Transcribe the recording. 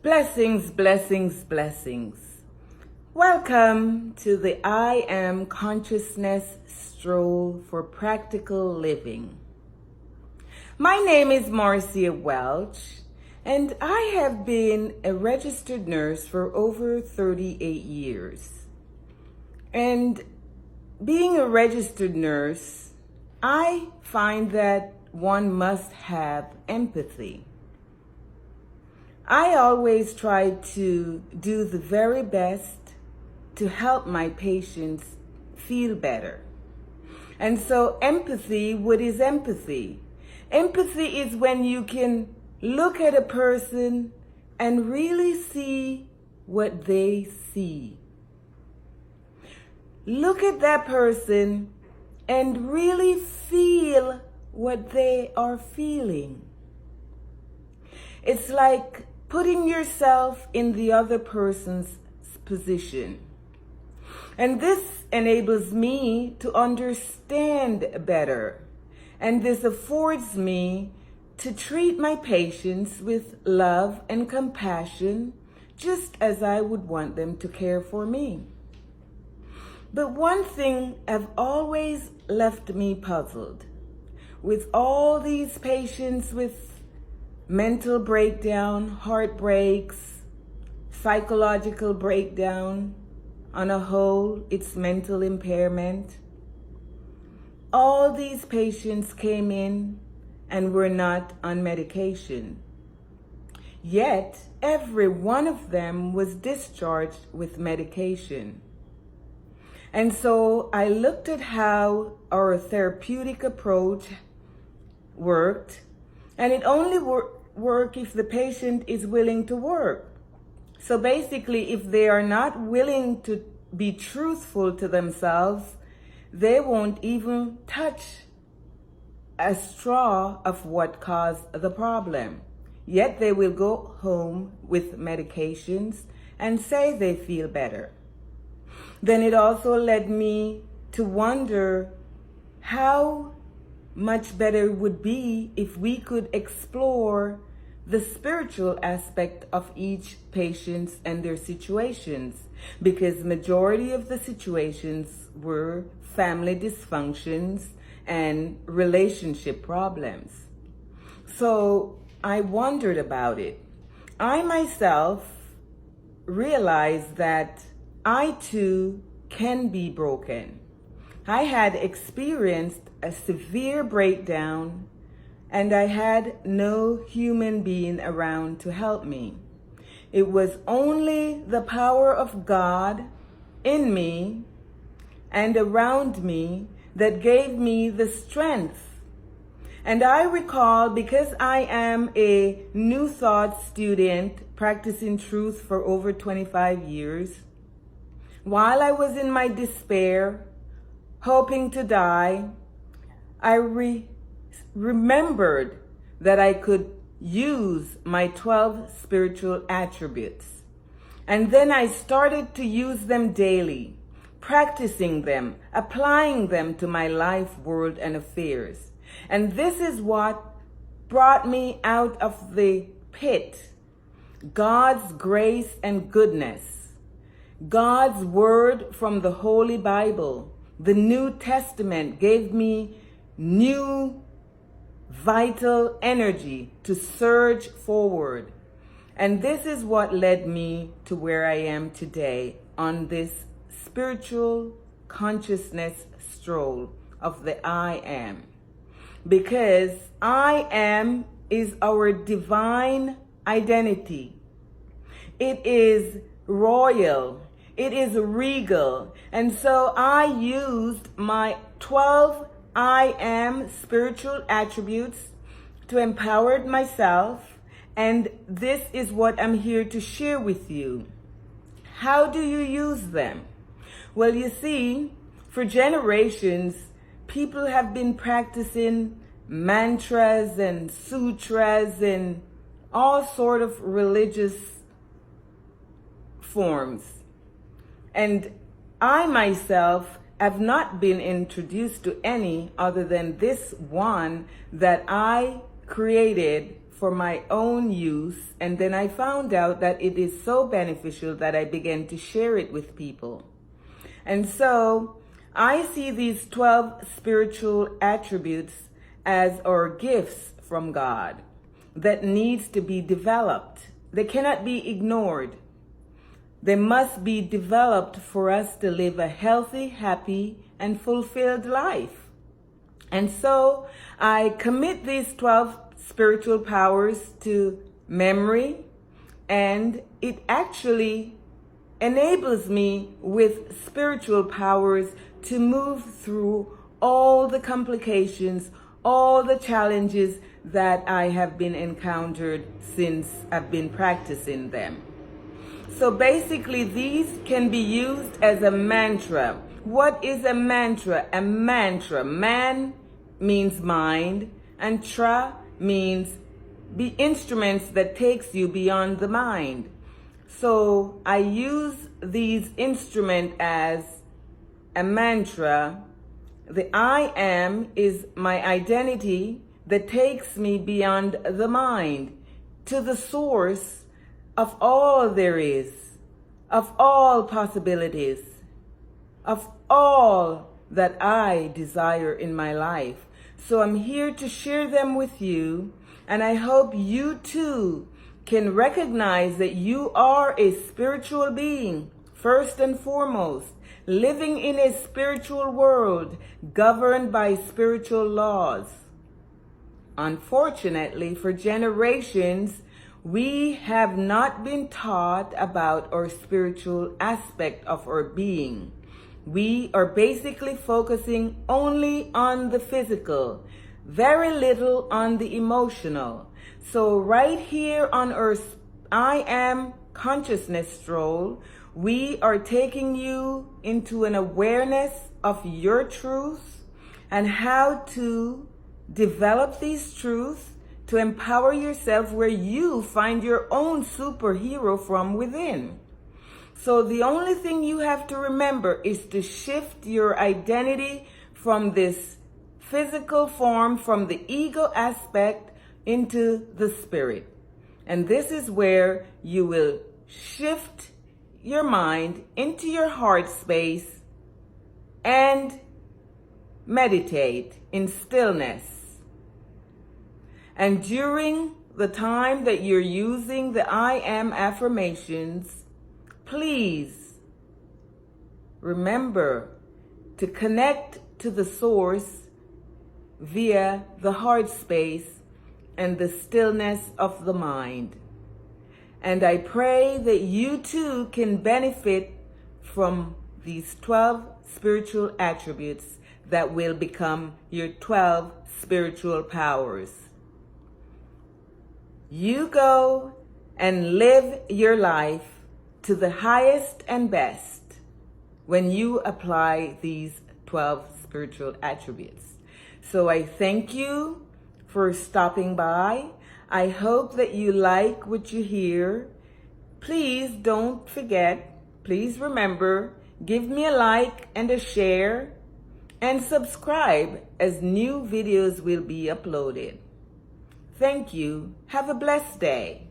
Blessings, blessings, blessings. Welcome to the I Am Consciousness Stroll for Practical Living. My name is Marcia Welch, and I have been a registered nurse for over 38 years. And being a registered nurse, I find that one must have empathy. I always try to do the very best to help my patients feel better. And so empathy, what is empathy? Empathy is when you can look at a person and really see what they see. Look at that person and really feel what they are feeling. It's like putting yourself in the other person's position. And this enables me to understand better. And this affords me to treat my patients with love and compassion, just as I would want them to care for me. But one thing has always left me puzzled. With all these patients with mental breakdown, heartbreaks, psychological breakdown, on a whole, it's mental impairment. All these patients came in and were not on medication. Yet, every one of them was discharged with medication. And so I looked at how our therapeutic approach worked, and it only works if the patient is willing to work. So basically, if they are not willing to be truthful to themselves, they won't even touch a straw of what caused the problem. Yet they will go home with medications and say they feel better. Then it also led me to wonder how much better it would be if we could explore the spiritual aspect of each patient and their situations, because majority of the situations were family dysfunctions and relationship problems. So I wondered about it. I myself realized that I too can be broken. I had experienced a severe breakdown, and I had no human being around to help me. It was only the power of God in me and around me that gave me the strength. And I recall, because I am a New Thought student practicing truth for over 25 years, while I was in my despair, hoping to die, I remembered that I could use my 12 spiritual attributes. And then I started to use them daily, practicing them, applying them to my life, world, and affairs. And this is what brought me out of the pit. God's grace and goodness. God's word from the Holy Bible. The New Testament gave me new vital energy to surge forward. And this is what led me to where I am today on this spiritual consciousness stroll of the I Am. Because I Am is our divine identity. It is royal. It is regal. And so I used my 12 I Am spiritual attributes to empower myself, and this is what I'm here to share with you. How do you use them? Well, you see, for generations, people have been practicing mantras and sutras and all sort of religious forms. And I myself have not been introduced to any other than this one that I created for my own use, and then I found out that it is so beneficial that I began to share it with people. And so I see these 12 spiritual attributes as our gifts from God that needs to be developed. They cannot be ignored. They must be developed for us to live a healthy, happy, and fulfilled life. And so I commit these 12 spiritual powers to memory, and it actually enables me with spiritual powers to move through all the complications, all the challenges that I have been encountered since I've been practicing them. So basically, these can be used as a mantra. What is a mantra? A mantra. Man means mind, and tra means be instruments that takes you beyond the mind. So I use these instruments as a mantra. The I am is my identity that takes me beyond the mind to the source of all there is, of all possibilities, of all that I desire in my life. So I'm here to share them with you, and I hope you too can recognize that you are a spiritual being, first and foremost, living in a spiritual world governed by spiritual laws. Unfortunately, for generations, we have not been taught about our spiritual aspect of our being. We are basically focusing only on the physical, very little on the emotional. So right here on our I Am Consciousness stroll, we are taking you into an awareness of your truth and how to develop these truths to empower yourself where you find your own superhero from within. So the only thing you have to remember is to shift your identity from this physical form, from the ego aspect, into the spirit. And this is where you will shift your mind into your heart space and meditate in stillness. And during the time that you're using the I Am affirmations, please remember to connect to the source via the heart space and the stillness of the mind. And I pray that you too can benefit from these 12 spiritual attributes that will become your 12 spiritual powers. You go and live your life to the highest and best when you apply these 12 spiritual attributes. So I thank you for stopping by. I hope that you like what you hear. Please don't forget, please remember, give me a like and a share and subscribe as new videos will be uploaded. Thank you. Have a blessed day.